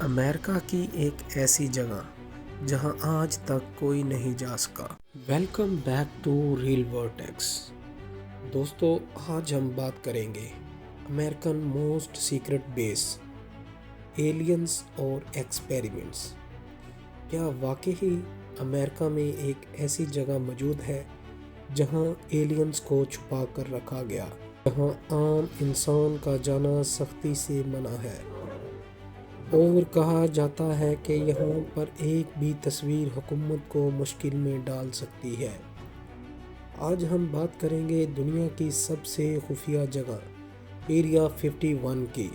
امریکہ کی ایک ایسی جگہ جہاں آج تک کوئی نہیں جا سکا۔ Welcome back to real vortex. دوستو، آج ہم بات کریں گے American most secret base, aliens اور ایکسپیریمنٹس۔ کیا واقعی امریکہ میں ایک ایسی جگہ موجود ہے جہاں ایلینز کو چھپا کر رکھا گیا، جہاں عام انسان کا جانا سختی سے منع ہے، اور کہا جاتا ہے کہ یہاں پر ایک بھی تصویر حکومت کو مشکل میں ڈال سکتی ہے؟ آج ہم بات کریں گے دنیا کی سب سے خفیہ جگہ ایریا 51 کی۔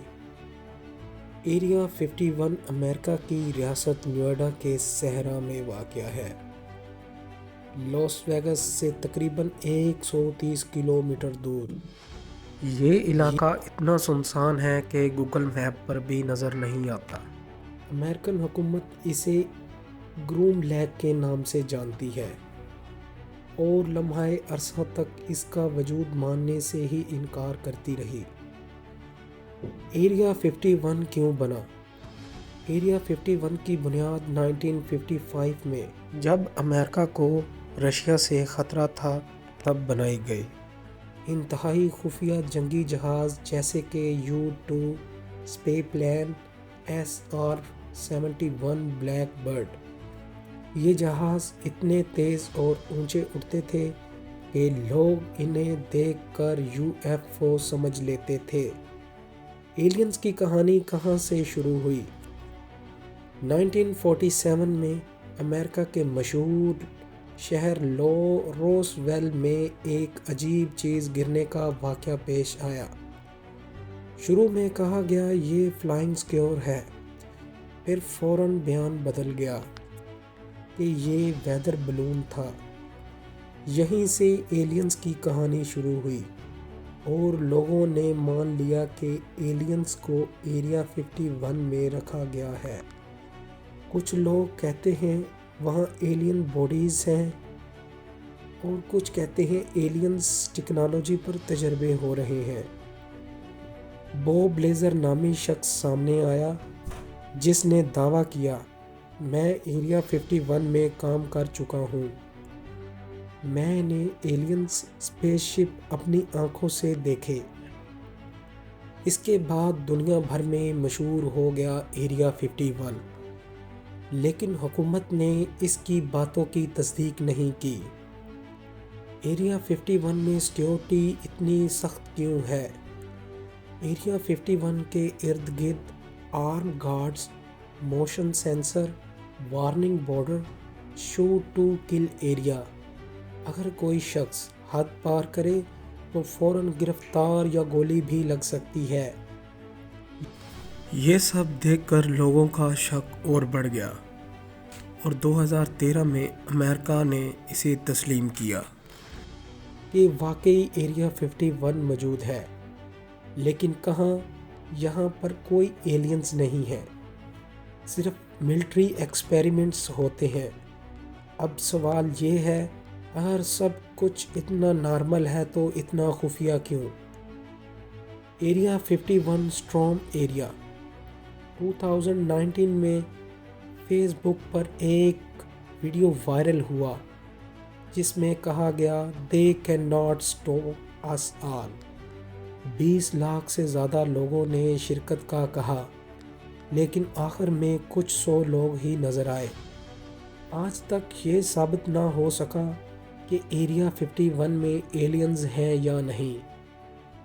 ایریا 51 امریکہ کی ریاست نوئیڈا کے صحرا میں واقع ہے، لاس ویگس سے تقریباً 130 کلومیٹر دور۔ یہ علاقہ اتنا سنسان ہے کہ گوگل میپ پر بھی نظر نہیں آتا۔ امریکن حکومت اسے گروم لیک کے نام سے جانتی ہے اور لمحہ عرصہ تک اس کا وجود ماننے سے ہی انکار کرتی رہی۔ ایریا 51 کیوں بنا؟ ایریا 51 کی بنیاد 1955 میں جب امریکہ کو رشیا سے خطرہ تھا تب بنائی گئی۔ انتہائی خفیہ جنگی جہاز جیسے کہ U-2 اسپے plane, SR-71 black bird, یہ جہاز اتنے تیز اور اونچے اڑتے تھے کہ لوگ انہیں دیکھ کر UFO سمجھ لیتے تھے۔ ایلینز کی کہانی کہاں سے شروع ہوئی؟ 1947 میں امریکہ کے مشہور شہر روس ویل میں ایک عجیب چیز گرنے کا واقعہ پیش آیا۔ شروع میں کہا گیا یہ فلائنگ سکیور ہے، پھر فوراً بیان بدل گیا کہ یہ ویدر بلون تھا۔ یہیں سے ایلینز کی کہانی شروع ہوئی اور لوگوں نے مان لیا کہ ایلینز کو ایریا 51 میں رکھا گیا ہے۔ کچھ لوگ کہتے ہیں وہاں ایلین باڈیز ہیں اور کچھ کہتے ہیں ایلینز ٹیکنالوجی پر تجربے ہو رہے ہیں۔ بوب لیزر نامی شخص سامنے آیا جس نے دعویٰ کیا، میں ایریا 51 میں کام کر چکا ہوں، میں نے ایلینز اسپیس شپ اپنی آنکھوں سے دیکھے۔ اس کے بعد دنیا بھر میں مشہور ہو گیا ایریا 51، لیکن حکومت نے اس کی باتوں کی تصدیق نہیں کی۔ ایریا 51 میں سیکیورٹی اتنی سخت کیوں ہے؟ ایریا 51 کے ارد گرد arm guards, motion sensor, warning border, shoot to kill area. اگر کوئی شخص حد پار کرے تو فوراً گرفتار یا گولی بھی لگ سکتی ہے۔ یہ سب دیکھ کر لوگوں کا شک اور بڑھ گیا اور 2013 میں امریکہ نے اسے تسلیم کیا کہ واقعی ایریا 51 موجود ہے، لیکن کہاں؟ یہاں پر کوئی ایلینز نہیں ہے، صرف ملٹری ایکسپیریمنٹس ہوتے ہیں۔ اب سوال یہ ہے، اگر سب کچھ اتنا نارمل ہے تو اتنا خفیہ کیوں؟ Area 51 storm area. 2019 میں فیس بک پر ایک ویڈیو وائرل ہوا جس میں کہا گیا "They cannot stop us all"۔ 20 lakh سے زیادہ لوگوں نے شرکت کا کہا، لیکن آخر میں کچھ 100 لوگ ہی نظر آئے۔ آج تک یہ ثابت نہ ہو سکا کہ ایریا 51 میں ایلینز ہیں یا نہیں،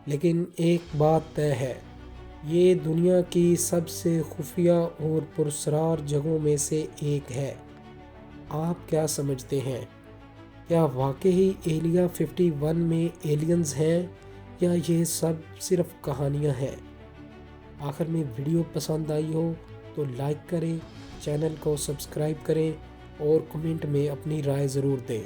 لیکن ایک بات طے ہے، یہ دنیا کی سب سے خفیہ اور پراسرار جگہوں میں سے ایک ہے۔ آپ کیا سمجھتے ہیں؟ کیا واقعی ایریا 51 میں ایلینز ہیں یا یہ سب صرف کہانیاں ہیں؟ آخر میں ویڈیو پسند آئی ہو تو لائک کریں، چینل کو سبسکرائب کریں اور کمنٹ میں اپنی رائے ضرور دیں۔